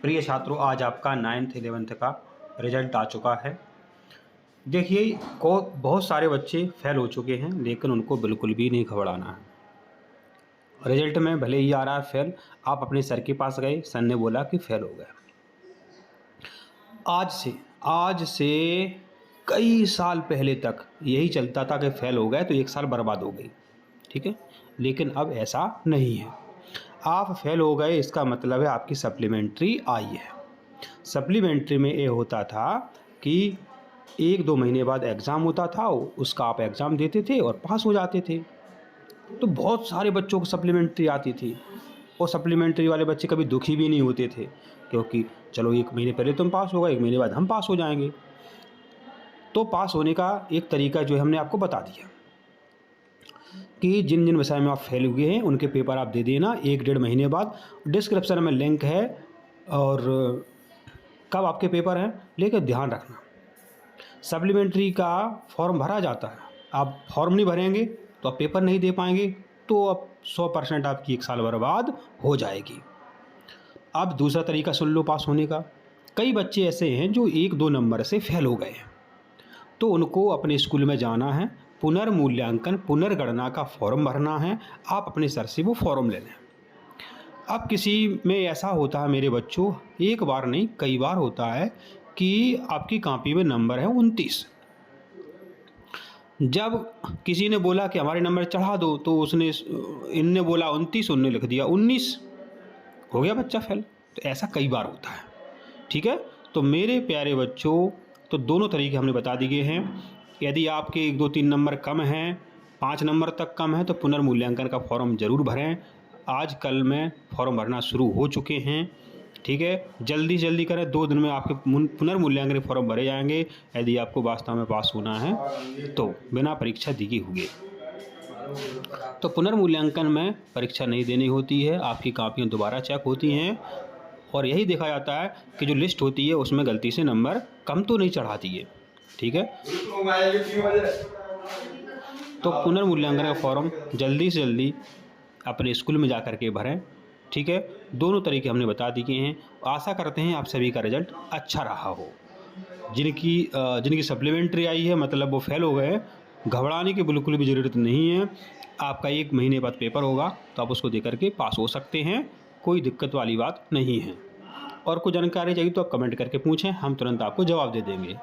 प्रिय छात्रों, आज आपका 9th 11th का रिजल्ट आ चुका है। देखिए बहुत सारे बच्चे फेल हो चुके हैं, लेकिन उनको बिल्कुल भी नहीं घबराना है। रिजल्ट में भले ही आ रहा है फेल, आप अपने सर के पास गए, सर ने बोला कि फेल हो गया। आज से कई साल पहले तक यही चलता था कि फेल हो गए तो 1 साल बर्बाद हो गई, ठीक है। लेकिन अब ऐसा नहीं है। आप फेल हो गए इसका मतलब है आपकी सप्लीमेंट्री आई है। सप्लीमेंट्री में ये होता था कि 1-2 महीने बाद एग्ज़ाम होता था, उसका आप एग्ज़ाम देते थे और पास हो जाते थे। तो बहुत सारे बच्चों को सप्लीमेंट्री आती थी और सप्लीमेंट्री वाले बच्चे कभी दुखी भी नहीं होते थे, क्योंकि चलो 1 महीने पहले तुम पास हो गए, 1 महीने बाद हम पास हो जाएंगे। तो पास होने का एक तरीका जो है हमने आपको बता दिया कि जिन जिन विषय में आप फेल हुए हैं उनके पेपर आप दे देना 1-1.5 महीने बाद। डिस्क्रिप्शन में लिंक है और कब आपके पेपर हैं लेकर ध्यान रखना। सप्लीमेंट्री का फॉर्म भरा जाता है, आप फॉर्म नहीं भरेंगे तो आप पेपर नहीं दे पाएंगे, तो अब 100% आपकी 1 साल बर्बाद हो जाएगी। अब दूसरा तरीका सुन लो पास होने का। कई बच्चे ऐसे हैं जो 1-2 नंबर से फेल हो गए हैं, तो उनको अपने स्कूल में जाना है, पुनर्मूल्यांकन पुनर्गणना का फॉर्म भरना है। आप अपने सर से वो फॉर्म ले लें। अब किसी में ऐसा होता है मेरे बच्चों, एक बार नहीं कई बार होता है कि आपकी कॉपी में नंबर है 29। जब किसी ने बोला कि हमारे नंबर चढ़ा दो, तो इनने बोला 29, उनने लिख दिया 19, हो गया बच्चा फेल। तो ऐसा कई बार होता है, ठीक है। तो मेरे प्यारे बच्चों, तो दोनों तरीके हमने बता दिए हैं। यदि आपके 1-2-3 नंबर कम हैं, 5 नंबर तक कम है, तो पुनर्मूल्यांकन का फॉर्म ज़रूर भरें। आज कल में फॉर्म भरना शुरू हो चुके हैं, ठीक है। जल्दी से जल्दी करें, 2 दिन में आपके पुनर्मूल्यांकन के फॉर्म भरे जाएंगे। यदि आपको वास्तव में पास होना है तो बिना परीक्षा दिए हुए। तो पुनर्मूल्यांकन में परीक्षा नहीं देनी होती है, आपकी कापियाँ दोबारा चेक होती हैं और यही देखा जाता है कि जो लिस्ट होती है उसमें गलती से नंबर कम तो नहीं चढ़ाती है, ठीक है। तो पुनर्मूल्यांकन का फॉर्म जल्दी से जल्दी अपने स्कूल में जा कर के भरें, ठीक है। दोनों तरीके हमने बता दिए हैं। आशा करते हैं आप सभी का रिजल्ट अच्छा रहा हो। जिनकी सप्लीमेंट्री आई है मतलब वो फेल हो गए, घबराने की बिल्कुल भी ज़रूरत नहीं है। आपका 1 महीने बाद पेपर होगा, तो आप उसको दे करके पास हो सकते हैं, कोई दिक्कत वाली बात नहीं है। और कोई जानकारी चाहिए तो आप कमेंट करके पूछें, हम तुरंत आपको जवाब दे देंगे।